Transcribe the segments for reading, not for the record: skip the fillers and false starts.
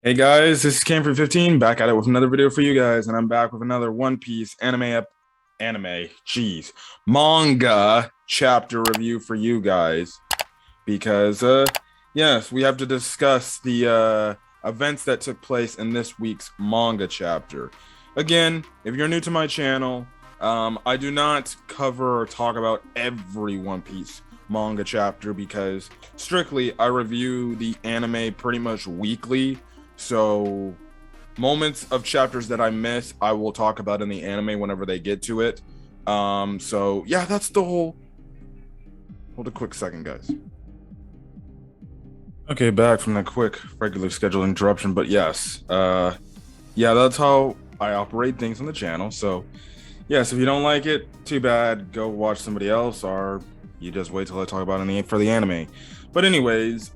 Hey guys, this is Cam from 15 back at it with another video for you guys, and I'm back with another One Piece manga chapter review for you guys because yes, we have to discuss the events that took place in this week's manga chapter. Again, if you're new to my channel, I do not cover or talk about every One Piece manga chapter because strictly I review the anime pretty much weekly. So moments of chapters that I miss, I will talk about in the anime whenever they get to it. So yeah, that's the whole. Hold a quick second, guys. Okay, back from that quick regular schedule interruption, but yes, yeah, that's how I operate things on the channel. So yes, if you don't like it, too bad. Go watch somebody else, or you just wait till I talk about it for the anime. But anyways,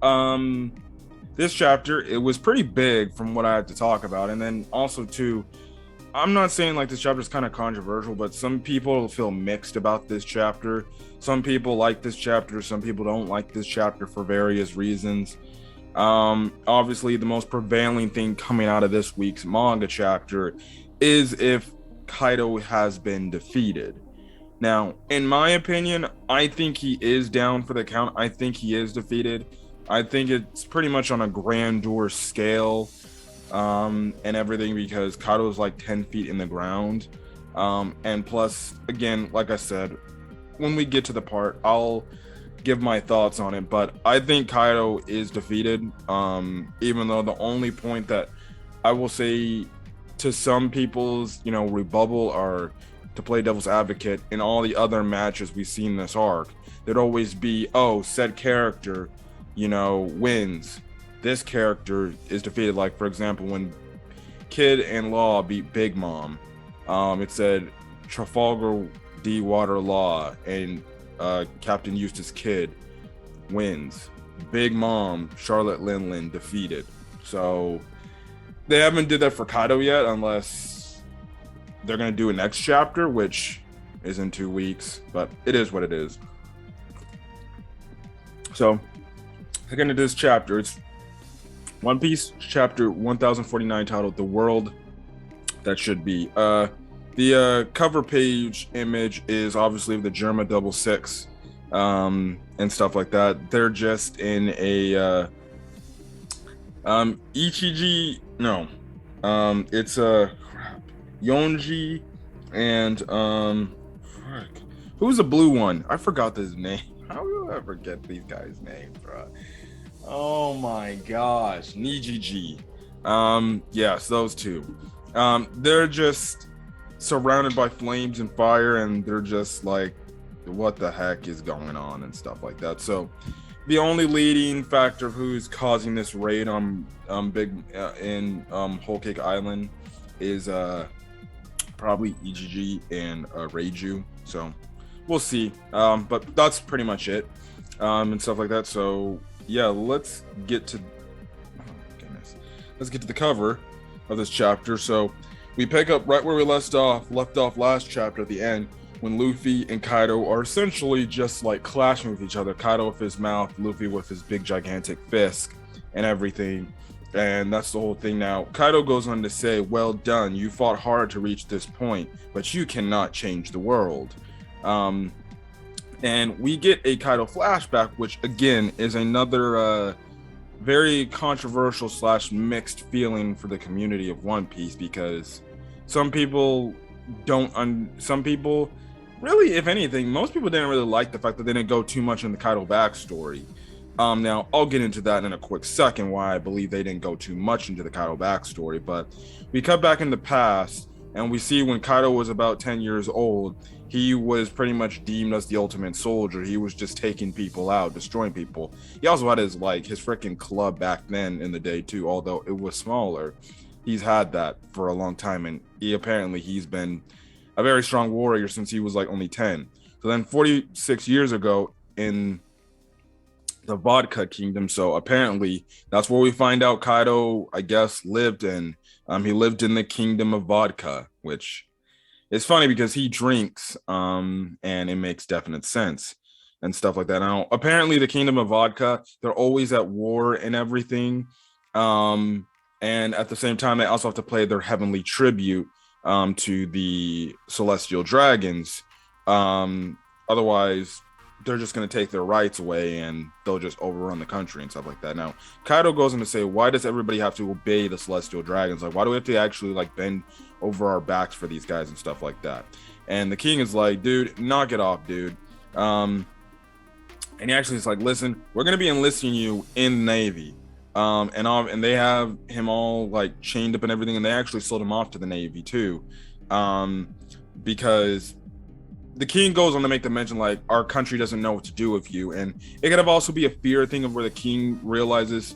this chapter, it was pretty big from what I had to talk about. And then also too, I'm not saying like this chapter is kind of controversial, but some people feel mixed about this chapter. Some people like this chapter, some people don't like this chapter for various reasons. Obviously the most prevailing thing coming out of this week's manga chapter is if Kaido has been defeated. Now, in my opinion, I think he is down for the count. I think he is defeated. I think it's pretty much on a grandeur scale and everything because Kaido is like 10 feet in the ground. And plus, again, like I said, when we get to the part, I'll give my thoughts on it. But I think Kaido is defeated, even though the only point that I will say to some people's, rebuttal or to play devil's advocate in all the other matches we've seen this arc, there'd always be, oh, said character wins, this character is defeated. Like for example, when Kid and Law beat Big Mom, it said Trafalgar D. Water Law and Captain Eustace Kid wins, Big Mom Charlotte Linlin defeated. So they haven't did that for Kaido yet, unless they're gonna do a next chapter, which is in 2 weeks, but it is what it is. So again, to this chapter, it's One Piece chapter 1049 titled The World That Should Be. The cover page image is obviously the Germa 66 and stuff like that. They're just in a Ichiji, no, it's Yonji and who's the blue one? I forgot his name. How do I forget these guys' names, bro? Oh my gosh, Nijiji. Yes, those two. They're just surrounded by flames and fire, and they're just like, what the heck is going on and stuff like that. So, the only leading factor of who's causing this raid on in Whole Cake Island is probably Ijiji and Reiju. So, we'll see. But that's pretty much it. And stuff like that. So yeah, let's get to the cover of this chapter. So we pick up right where we left off last chapter at the end, when Luffy and Kaido are essentially just like clashing with each other. Kaido with his mouth, Luffy with his big gigantic fist and everything. And that's the whole thing. Now Kaido goes on to say, well done, you fought hard to reach this point, but you cannot change the world. And we get a Kaido flashback, which again is another very controversial / mixed feeling for the community of One Piece, because some people some people really, if anything, most people didn't really like the fact that they didn't go too much in the Kaido backstory. Now I'll get into that in a quick second, why I believe they didn't go too much into the Kaido backstory. But we cut back in the past and we see when Kaido was about 10 years old, he was pretty much deemed as the ultimate soldier. He was just taking people out, destroying people. He also had his freaking club back then in the day too, although it was smaller. He's had that for a long time, and he's been a very strong warrior since he was like only 10. So then 46 years ago in the Vodka Kingdom, so apparently that's where we find out Kaido, I guess, lived in. He lived in the Kingdom of Vodka, which it's funny because he drinks, and it makes definite sense and stuff like that. Now, apparently the Kingdom of Vodka, they're always at war and everything. And at the same time, they also have to pay their heavenly tribute to the celestial dragons. Otherwise, they're just going to take their rights away and they'll just overrun the country and stuff like that. Now, Kaido goes on to say, why does everybody have to obey the celestial dragons? Like, why do we have to actually like bend over our backs for these guys and stuff like that? And the king is like, dude, knock it off, dude. And he actually is like, listen, we're going to be enlisting you in the Navy. And they have him all like chained up and everything, and they actually sold him off to the Navy too, because the king goes on to make the mention like our country doesn't know what to do with you, and it could have also be a fear thing of where the king realizes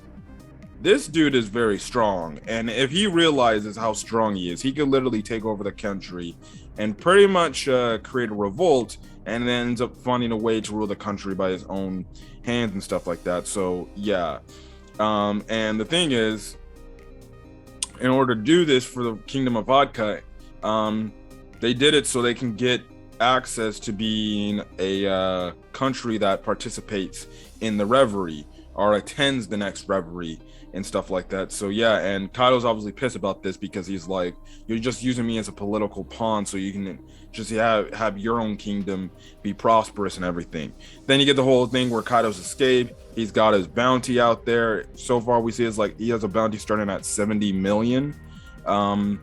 this dude is very strong, and if he realizes how strong he is, he could literally take over the country and pretty much create a revolt, and then ends up finding a way to rule the country by his own hands and stuff like that. So yeah. And the thing is, in order to do this for the Kingdom of Vodka, they did it so they can get access to being a country that participates in the reverie or attends the next reverie and stuff like that. So yeah, and Kaido's obviously pissed about this because he's like, you're just using me as a political pawn so you can just have your own kingdom be prosperous and everything. Then you get the whole thing where Kaido's escaped. He's got his bounty out there. So far we see it's like he has a bounty starting at 70 million and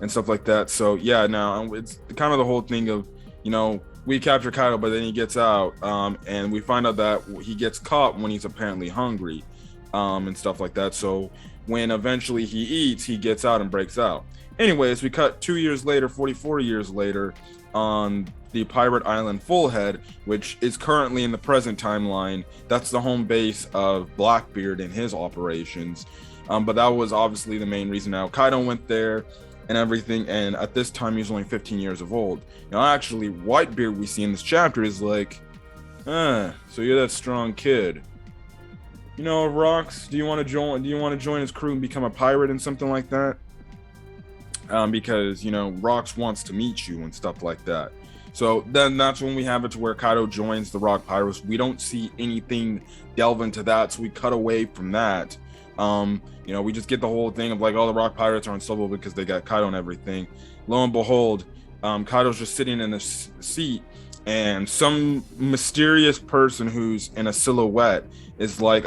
stuff like that. So yeah, now it's kind of the whole thing of, you know, we capture Kaido, but then he gets out, and we find out that he gets caught when he's apparently hungry, and stuff like that. So when eventually he eats, he gets out and breaks out. Anyways, we cut 2 years later, 44 years later, on the pirate island Fullhead, which is currently in the present timeline. That's the home base of Blackbeard and his operations. But that was obviously the main reason. Now Kaido went there and everything, and at this time he was only 15 years of old. Now actually Whitebeard we see in this chapter is like, so you're that strong kid, you know, Rocks, do you want to join his crew and become a pirate and something like that? Because, you know, Rocks wants to meet you and stuff like that. So then that's when we have it to where Kaido joins the Rock Pirates. We don't see anything delve into that, so we cut away from that. You know, we just get the whole thing of like, all the Rock Pirates are unstoppable because they got Kaido and everything. Lo and behold, Kaido's just sitting in a seat, and some mysterious person who's in a silhouette is like,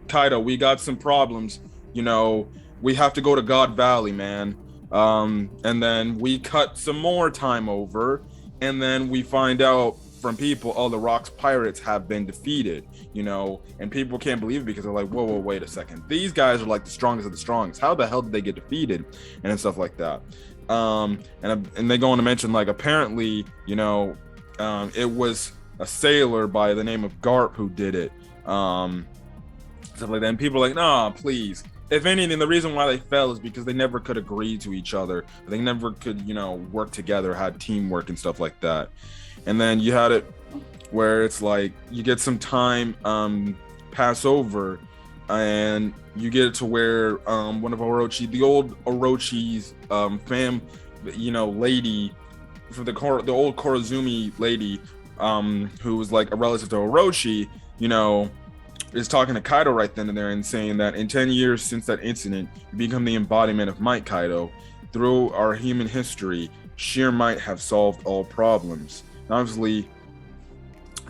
Kaido, we got some problems. You know, we have to go to God Valley, man. And then we cut some more time over, and then we find out from people, all the Rock's pirates have been defeated, you know, and people can't believe it because they're like, whoa, wait a second. These guys are like the strongest of the strongest. How the hell did they get defeated? And stuff like that. And they go on to mention, like, apparently, you know, it was a sailor by the name of Garp who did it. Stuff like that. And people are like, nah, please. If anything, the reason why they fell is because they never could agree to each other. They never could, you know, work together, had teamwork and stuff like that. And then you had it where it's like you get some time pass over, and you get it to where one of Orochi, the old Orochi's you know, lady for the old Korazumi lady, who was like a relative to Orochi, you know, is talking to Kaido right then and there and saying that in 10 years since that incident, you become the embodiment of might, Kaido. Through our human history, sheer might have solved all problems. Obviously,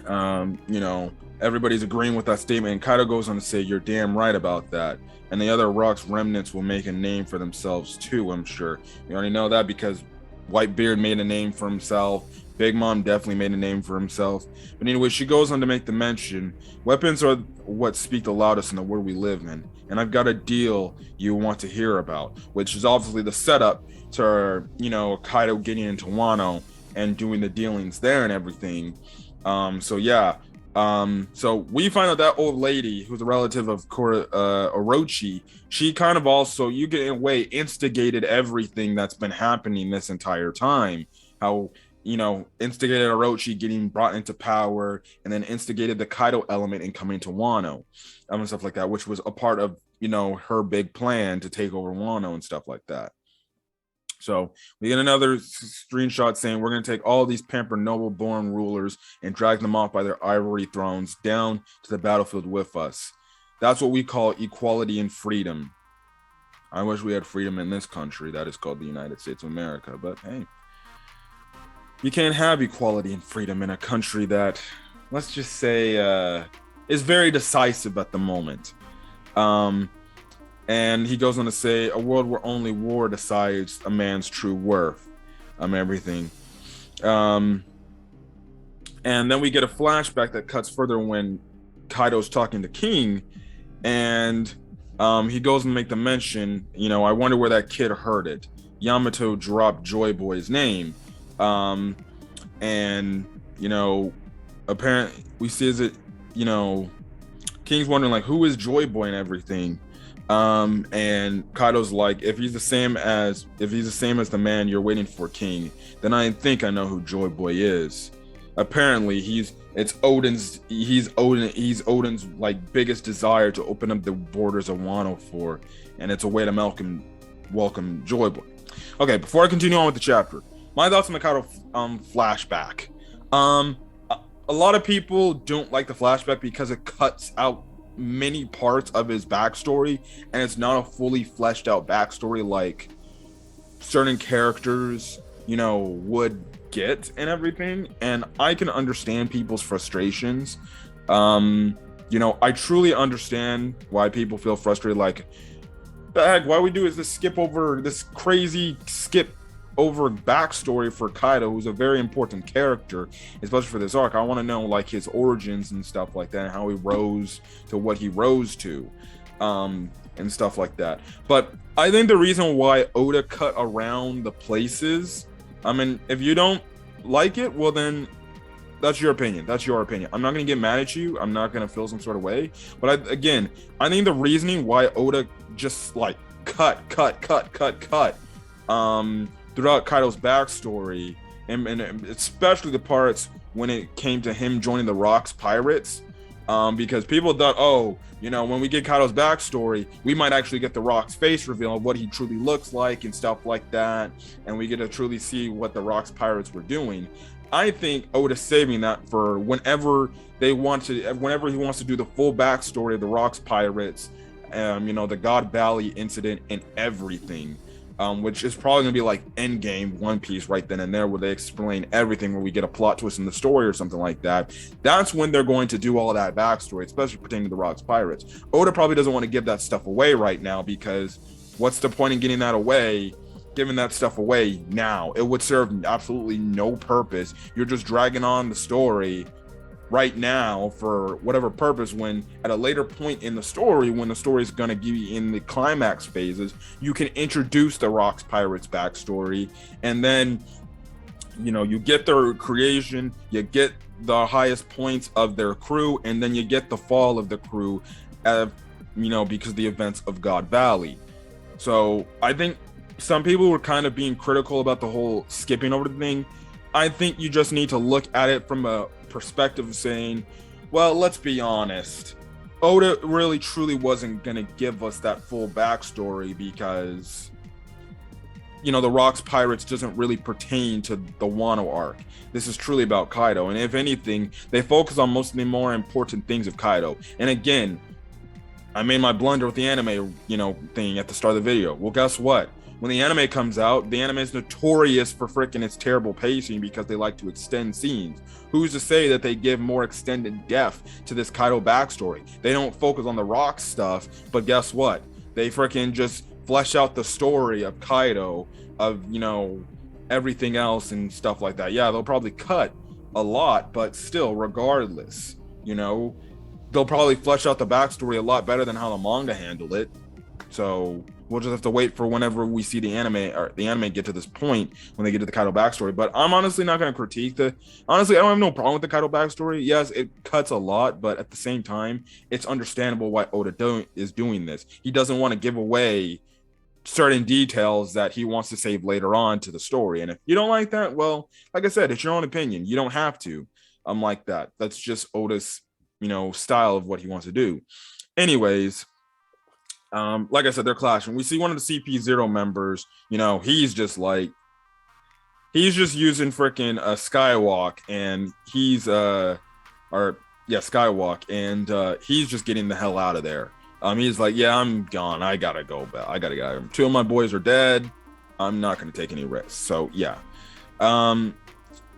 you know, everybody's agreeing with that statement, and Kaido goes on to say, you're damn right about that. And the other Rock's remnants will make a name for themselves too, I'm sure. You already know that because Whitebeard made a name for himself. Big Mom definitely made a name for himself. But anyway, she goes on to make the mention, weapons are what speak the loudest in the world we live in. And I've got a deal you want to hear about, which is obviously the setup to, you know, Kaido getting into Wano and doing the dealings there and everything. So yeah. So we find out that old lady, who's a relative of Orochi, she kind of also, you get in a way, instigated everything that's been happening this entire time. How, you know, instigated Orochi getting brought into power, and then instigated the Kaido element in coming to Wano, and stuff like that, which was a part of, you know, her big plan to take over Wano and stuff like that. So we get another screenshot saying we're going to take all these pampered noble-born rulers and drag them off by their ivory thrones down to the battlefield with us. That's what we call equality and freedom. I wish we had freedom in this country that is called the United States of America. But hey, you can't have equality and freedom in a country that, let's just say, is very decisive at the moment. And he goes on to say, a world where only war decides a man's true worth. Everything. And then we get a flashback that cuts further when Kaido's talking to King, and he goes and make the mention, I wonder where that kid heard it. Yamato dropped Joy Boy's name. And, apparently we see is it, King's wondering like, who is Joy Boy and everything. And Kaido's like, if he's the same as the man you're waiting for, King, then I think I know who Joy Boy is. Apparently he's Odin's like biggest desire to open up the borders of Wano for, and it's a way to welcome Joy Boy. Okay, before I continue on with the chapter, my thoughts on the Kaido flashback. A lot of people don't like the flashback because it cuts out many parts of his backstory, and it's not a fully fleshed out backstory like certain characters, would get and everything. And I can understand people's frustrations. I truly understand why people feel frustrated. Like, the heck, why we do is skip over backstory for Kaido, who's a very important character, especially for this arc. I want to know like his origins and stuff like that, and how he rose to what he rose to, and stuff like that. But I think the reason why Oda cut around the places, if you don't like it, well then that's your opinion. I'm not gonna get mad at you. I'm not gonna feel some sort of way. But I think the reasoning why Oda just like cut throughout Kaido's backstory, and especially the parts when it came to him joining the Rocks Pirates, because people thought, when we get Kaido's backstory, we might actually get the Rocks face reveal of what he truly looks like and stuff like that, and we get to truly see what the Rocks Pirates were doing. I think Oda's saving that for whenever he wants to do the full backstory of the Rocks Pirates, the God Valley incident and everything. Which is probably going to be like Endgame One Piece right then and there, where they explain everything, where we get a plot twist in the story or something like that. That's when they're going to do all of that backstory, especially pertaining to the Rocks Pirates. Oda probably doesn't want to give that stuff away right now, because what's the point in giving that stuff away now? It would serve absolutely no purpose. You're just dragging on the story right now for whatever purpose, when at a later point in the story, when the story is going to give you in the climax phases, you can introduce the Rocks Pirates backstory, and then you get their creation, you get the highest points of their crew, and then you get the fall of the crew, because of the events of God Valley. So I think some people were kind of being critical about the whole skipping over the thing. I think you just need to look at it from a perspective of saying, well, let's be honest, Oda really truly wasn't going to give us that full backstory, because the Rocks Pirates doesn't really pertain to the Wano arc. This is truly about Kaido, and if anything, they focus on most of the more important things of Kaido. And again, I made my blunder with the anime thing at the start of the video. Well, guess what? When the anime comes out, the anime is notorious for freaking its terrible pacing, because they like to extend scenes. Who's to say that they give more extended depth to this Kaido backstory? They don't focus on the rock stuff, but guess what? They freaking just flesh out the story of Kaido, of, everything else and stuff like that. Yeah, they'll probably cut a lot, but still, regardless, they'll probably flesh out the backstory a lot better than how the manga handled it. So we'll just have to wait for whenever we see the anime get to this point, when they get to the Kaido backstory. But I'm honestly not going to critique honestly, I don't have no problem with the Kaido backstory. Yes, it cuts a lot, but at the same time, it's understandable why Oda is doing this. He doesn't want to give away certain details that he wants to save later on to the story. And if you don't like that, well, like I said, it's your own opinion. You don't have to. I'm like that. That's just Oda's, style of what he wants to do. Anyways, like I said, they're clashing. We see one of the CP0 members, he's just using freaking a skywalk, and skywalk, and he's just getting the hell out of there. He's like, yeah, I'm gone. I gotta go back. I gotta go. Two of my boys are dead. I'm not gonna take any risks. So yeah. Um,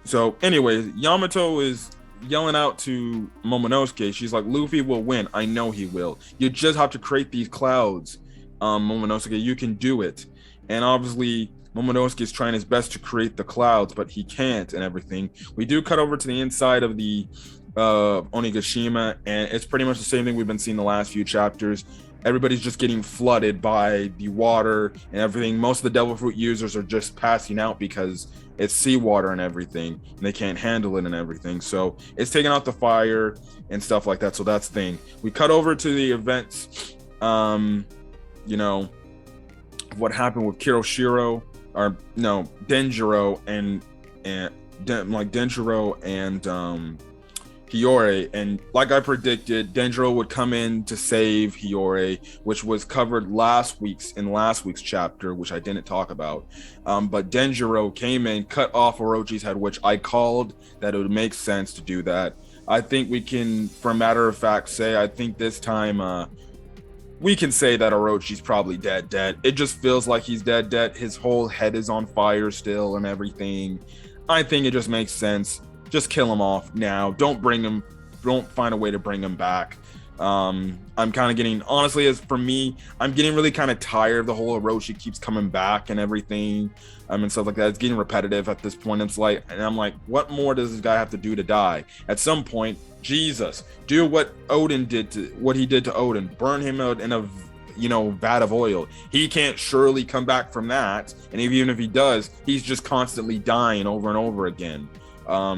so anyways, Yamato is yelling out to Momonosuke. She's like, Luffy will win. I know he will. You just have to create these clouds, Momonosuke. You can do it. And obviously, Momonosuke is trying his best to create the clouds, but he can't and everything. We do cut over to the inside of the Onigashima, and it's pretty much the same thing we've been seeing the last few chapters. Everybody's just getting flooded by the water and everything. Most of the devil fruit users are just passing out because it's seawater and everything, and they can't handle it and everything. So it's taking out the fire and stuff like that. So that's the thing. We cut over to the events, you know, what happened with Kiroshiro, or no, Denjiro and Denjiro and Hiyori, and like I predicted, Denjiro would come in to save Hiyori, which was covered in last week's chapter, which I didn't talk about. But Denjiro came in, cut off Orochi's head, which I called that it would make sense to do that. I think we can, for a matter of fact, say I think this time we can say that Orochi's probably dead. It just feels like he's dead. His whole head is on fire still and everything. I think it just makes sense. Just kill him off now. Don't find a way to bring him back. I'm kind of getting, honestly, as for me, I'm getting really kind of tired of the whole Orochi keeps coming back and everything, and stuff like that. It's getting repetitive at this point. It's like, and I'm like, what more does this guy have to do to die? At some point, Jesus, do what he did to Odin. Burn him out in a vat of oil. He can't surely come back from that. And even if he does, he's just constantly dying over and over again.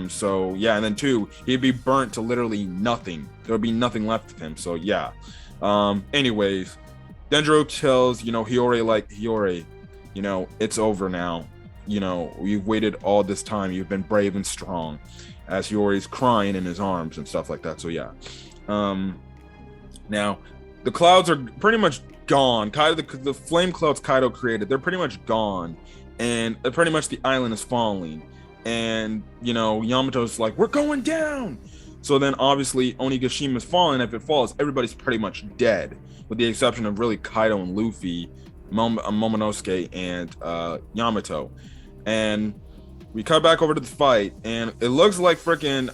So yeah, and then two, he'd be burnt to literally nothing. There would be nothing left of him. So yeah. Anyways, Denjiro tells, Hiyori, like, Hiyori, it's over now. You've waited all this time. You've been brave and strong. As Hiyori's crying in his arms and stuff like that. So yeah. Now, the clouds are pretty much gone. The flame clouds Kaido created, they're pretty much gone. And pretty much the island is falling. And Yamato's like, we're going down. So then obviously Onigashima's falling. If it falls, everybody's pretty much dead, with the exception of really Kaido and Luffy, Momonosuke, and Yamato. And we cut back over to the fight, and it looks like freaking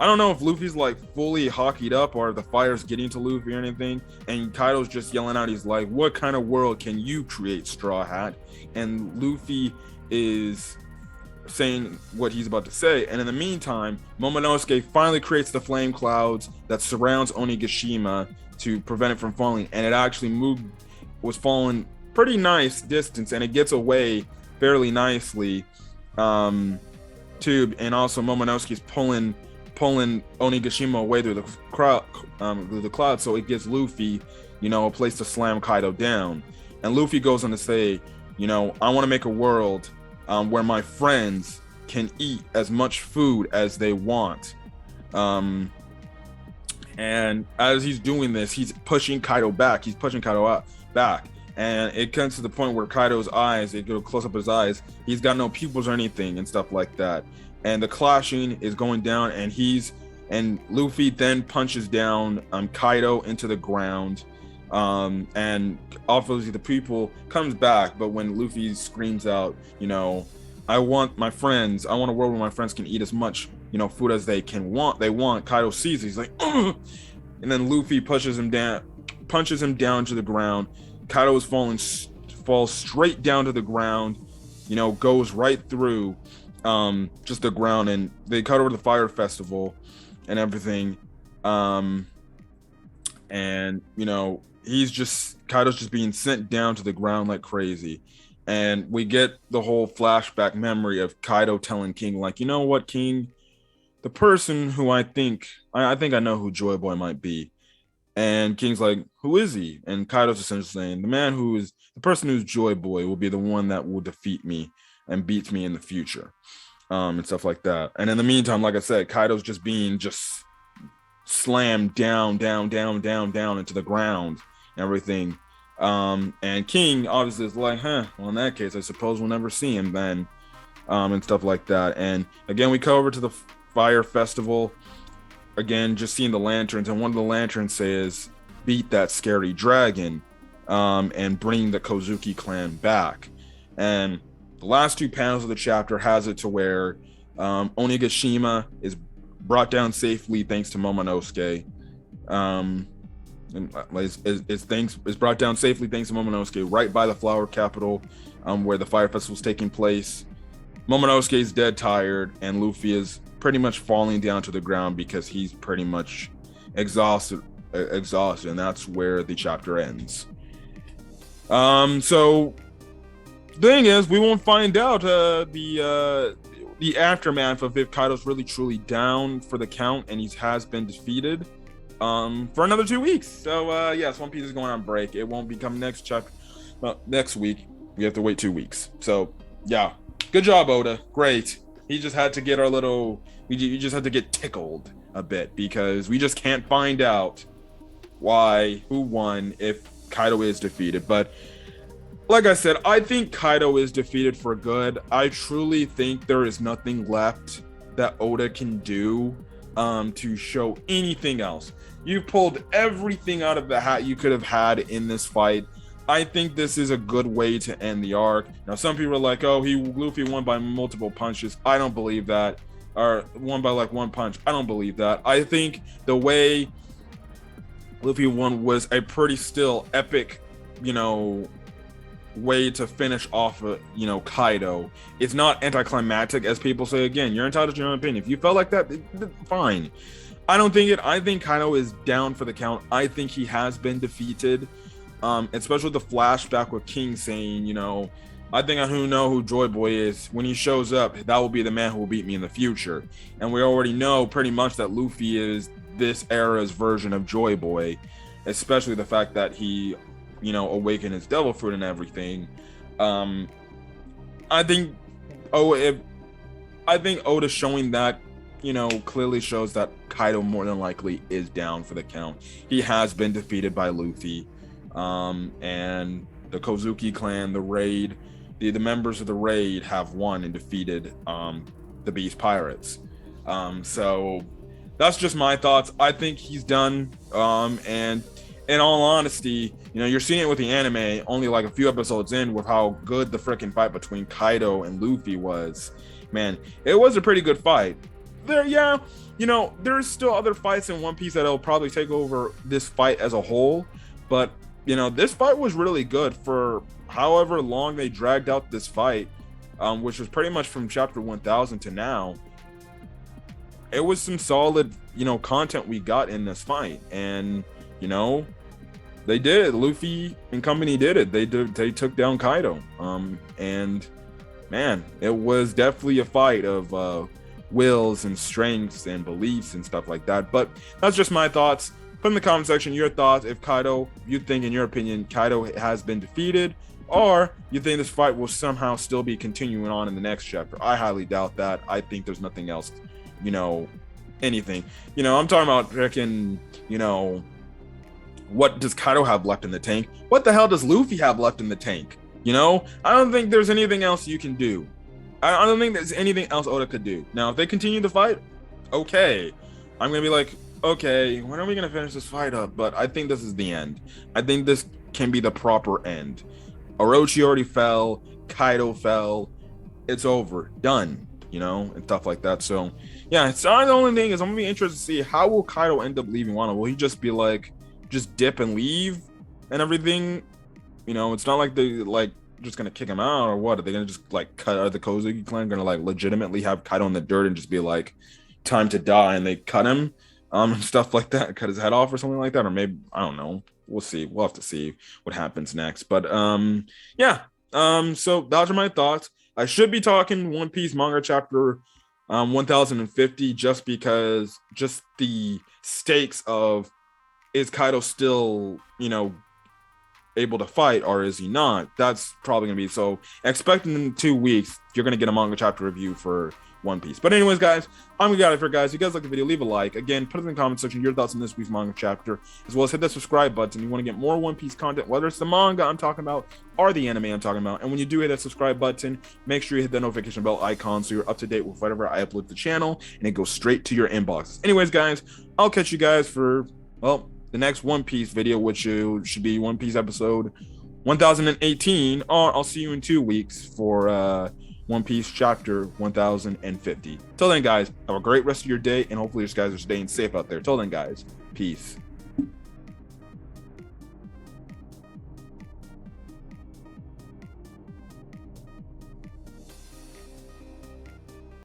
I don't know if Luffy's like fully hockeyed up or the fire's getting to Luffy or anything. And Kaido's just yelling out, he's like, what kind of world can you create, Straw Hat? And Luffy is saying what he's about to say, and in the meantime, Momonosuke finally creates the flame clouds that surrounds Onigashima to prevent it from falling, and it actually was falling pretty nice distance, and it gets away fairly nicely too. And also Momonosuke's pulling Onigashima away through the cloud, so it gives Luffy a place to slam Kaido down. And Luffy goes on to say, I want to make a world where my friends can eat as much food as they want. And as he's doing this, he's pushing Kaido back. He's pushing Kaido back. And it comes to the point where Kaido's eyes, they go close up his eyes. He's got no pupils or anything and stuff like that. And the clashing is going down, and Luffy then punches down Kaido into the ground. And obviously the people comes back, but when Luffy screams out, I want a world where my friends can eat as much, food as they want. Kaido sees it, he's like, ugh! And then Luffy punches him down to the ground. Kaido falls straight down to the ground, goes right through, just the ground, and they cut over the fire festival and everything. And Kaido's just being sent down to the ground like crazy. And we get the whole flashback memory of Kaido telling King, like, you know what, King, the person who I think I know who Joy Boy might be. And King's like, who is he? And Kaido's essentially saying, the person who's Joy Boy will be the one that will defeat me and beats me in the future, and stuff like that. And in the meantime, like I said, Kaido's just being slammed down into the ground and everything. And King obviously is like, well, in that case, I suppose we'll never see him then, and stuff like that. And again, we come over to the fire festival, again, just seeing the lanterns, and one of the lanterns says, "Beat that scary dragon," and bring the Kozuki clan back. And the last two panels of the chapter has it to where Onigashima is brought down safely thanks to Momonosuke. And is brought down safely thanks to Momonosuke right by the flower capital, where the fire festival is taking place. Momonosuke is dead tired, and Luffy is pretty much falling down to the ground because he's pretty much exhausted, and that's where the chapter ends. So thing is, we won't find out the aftermath of if Kaido's really truly down for the count and he has been defeated for another 2 weeks. So yes, One Piece is going on break. It won't become next chapter next week. We have to wait 2 weeks. So yeah, good job, Oda. Great. He just had to get our little. We just had to get tickled a bit because we just can't find out who won if Kaido is defeated. But like I said, I think Kaido is defeated for good. I truly think there is nothing left that Oda can do to show anything else. You pulled everything out of the hat you could have had in this fight. I think this is a good way to end the arc. Now, some people are like, "Oh, Luffy won by multiple punches." I don't believe that. Or won by like one punch. I don't believe that. I think the way Luffy won was a pretty still epic, way to finish off Kaido. It's not anticlimactic as people say. Again, you're entitled to your own opinion. If you felt like that, fine. I don't think it. I think Kaido is down for the count. I think he has been defeated. Especially the flashback with King saying, "I think I know who Joy Boy is. When he shows up, that will be the man who will beat me in the future." And we already know pretty much that Luffy is this era's version of Joy Boy, especially the fact that he awaken his devil fruit and everything. I think Oda showing that clearly shows that Kaido more than likely is down for the count. He has been defeated by Luffy, and the Kozuki clan, the raid, the members of the raid have won and defeated the Beast Pirates. So that's just my thoughts. I think he's done, and in all honesty, you're seeing it with the anime only like a few episodes in with how good the freaking fight between Kaido and Luffy was. Man, it was a pretty good fight. There's still other fights in One Piece that'll probably take over this fight as a whole, but this fight was really good for however long they dragged out this fight, which was pretty much from chapter 1000 to now. It was some solid, content we got in this fight, and they did it. Luffy and company did it. They took down Kaido. And man, it was definitely a fight of wills and strengths and beliefs and stuff like that. But that's just my thoughts. Put in the comment section your thoughts if you think in your opinion Kaido has been defeated, or you think this fight will somehow still be continuing on in the next chapter. I highly doubt that. I think there's nothing else, anything. I'm talking about freaking, what does Kaido have left in the tank? What the hell does Luffy have left in the tank? I don't think there's anything else you can do. I don't think there's anything else Oda could do. Now, if they continue the fight, okay. I'm going to be like, okay, when are we going to finish this fight up? But I think this is the end. I think this can be the proper end. Orochi already fell. Kaido fell. It's over. Done. And stuff like that. So, yeah, it's not the only thing is I'm going to be interested to see how will Kaido end up leaving Wano. Will he just be like, just dip and leave and everything? It's not like they just gonna kick him out or what? Are they gonna just cut? Are the Kozuki clan gonna legitimately have Kaido in the dirt and just be like, time to die, and they cut him and stuff like that, cut his head off or something like that? Or maybe, I don't know, we'll see. We'll have to see what happens next. But so those are my thoughts. I should be talking One Piece manga chapter 1050 just because the stakes of, is Kaido still able to fight or is he not? That's probably gonna be so. Expecting in 2 weeks, you're gonna get a manga chapter review for One Piece. But anyways, guys, I'm gonna get out of here, guys. If you guys like the video, leave a like. Again, put it in the comment section your thoughts on this week's manga chapter, as well as hit that subscribe button. You want to get more One Piece content, whether it's the manga I'm talking about or the anime I'm talking about. And when you do hit that subscribe button, make sure you hit that notification bell icon so you're up to date with whatever I upload to the channel, and it goes straight to your inbox. Anyways, guys, I'll catch you guys for, well, the next One Piece video, which should be One Piece episode 1018, or I'll see you in 2 weeks for One Piece chapter 1050. Till then, guys, have a great rest of your day, and hopefully you guys are staying safe out there. Till then, guys, peace.